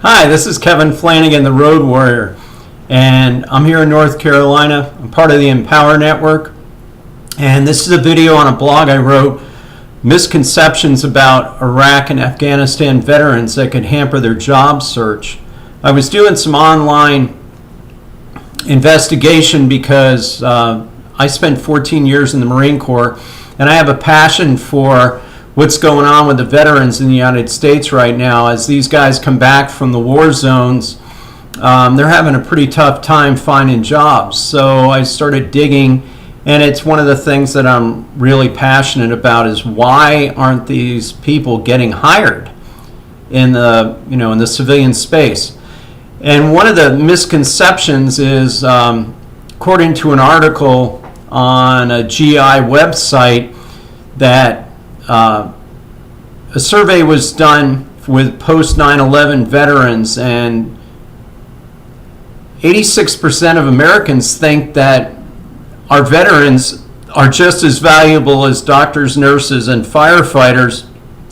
Hi, this is Kevin Flanagan, the Road Warrior, and I'm here in North Carolina. I'm part of the Empower Network, and this is a video on a blog I wrote, Misconceptions about Iraq and Afghanistan veterans that could hamper their job search. I was doing some online investigation because I spent 14 years in the Marine Corps, and I have a passion for what's going on with the veterans in the United States right now. As these guys come back from the war zones, they're having a pretty tough time finding jobs. So I started digging, and it's one of the things that I'm really passionate about is why aren't these people getting hired in the civilian space? And one of the misconceptions is, according to an article on a GI website, that a survey was done with post 9/11 veterans, and 86% of Americans think that our veterans are just as valuable as doctors, nurses, and firefighters.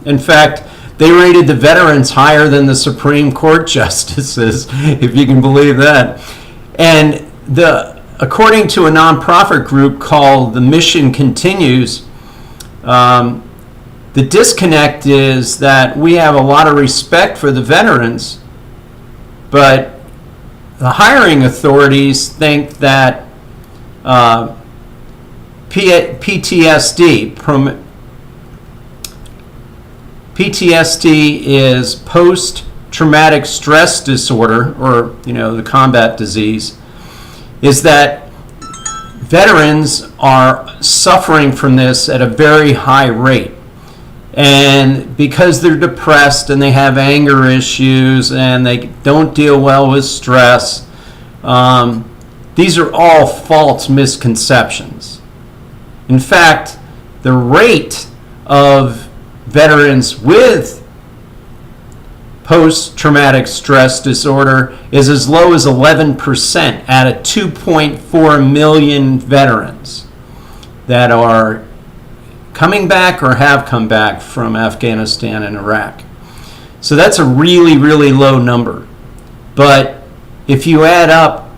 In fact, they rated the veterans higher than the Supreme Court justices, if you can believe that. And according to a nonprofit group called The Mission Continues, the disconnect is that we have a lot of respect for the veterans, but the hiring authorities think that PTSD is post-traumatic stress disorder, or the combat disease, is that veterans are suffering from this at a very high rate. And because they're depressed and they have anger issues and they don't deal well with stress, these are all false misconceptions. In fact, the rate of veterans with post-traumatic stress disorder is as low as 11% out of 2.4 million veterans that are coming back or have come back from Afghanistan and Iraq. So that's a really, really low number. But if you add up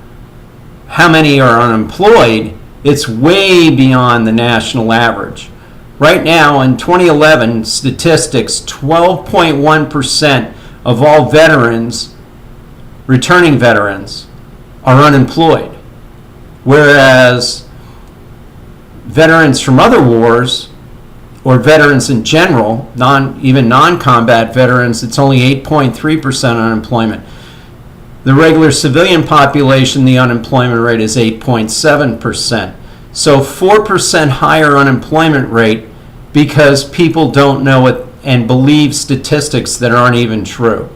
how many are unemployed, it's way beyond the national average. Right now, in 2011 statistics, 12.1% of all veterans, returning veterans, are unemployed. Whereas veterans from other wars, or veterans in general, even non-combat veterans, it's only 8.3% unemployment. The regular civilian population, the unemployment rate is 8.7%. So 4% higher unemployment rate because people don't know it and believe statistics that aren't even true.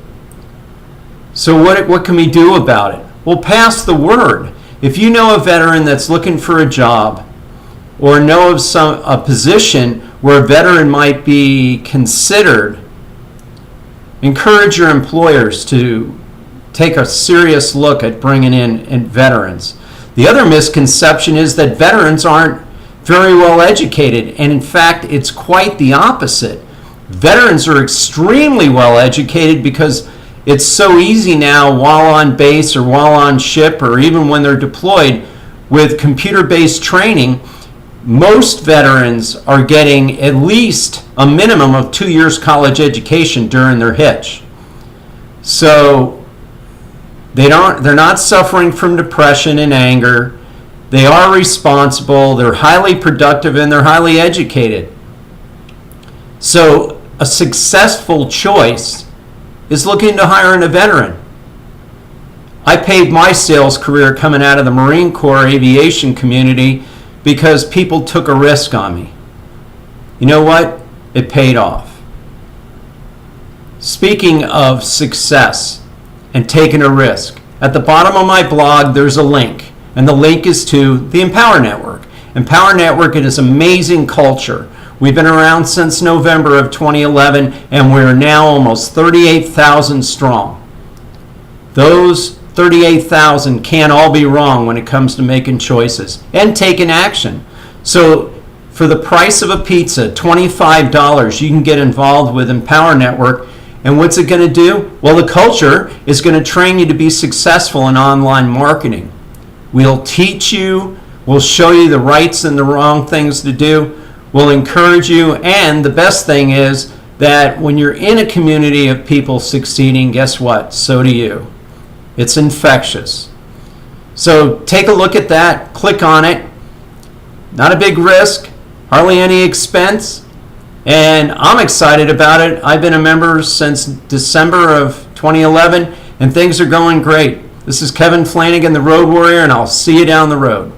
So what can we do about it? Well, pass the word. If you know a veteran that's looking for a job, or know of a position where a veteran might be considered, encourage your employers to take a serious look at bringing in veterans. The other misconception is that veterans aren't very well educated, and in fact, it's quite the opposite. Veterans are extremely well educated because it's so easy now while on base or while on ship or even when they're deployed with computer-based training. Most veterans are getting at least a minimum of 2 years college education during their hitch. So they're not suffering from depression and anger. They are responsible, they're highly productive, and they're highly educated. So a successful choice is looking to hiring a veteran. I paved my sales career coming out of the Marine Corps aviation community because people took a risk on me. You know what? It paid off. Speaking of success and taking a risk, at the bottom of my blog there's a link, and the link is to the Empower Network. Empower Network is amazing culture. We've been around since November of 2011, and we're now almost 38,000 strong. Those 38,000 can't all be wrong when it comes to making choices and taking action. So for the price of a pizza, $25, you can get involved with Empower Network And what's it going to do? Well, the culture is going to train you to be successful in online marketing. We'll teach you, we'll show you the rights and the wrong things to do, we'll encourage you, and the best thing is that when you're in a community of people succeeding, guess what? So do you. It's infectious. So take a look at that, click on it. Not a big risk, hardly any expense. And I'm excited about it. I've been a member since December of 2011, and things are going great. This is Kevin Flanagan, the Road Warrior, and I'll see you down the road.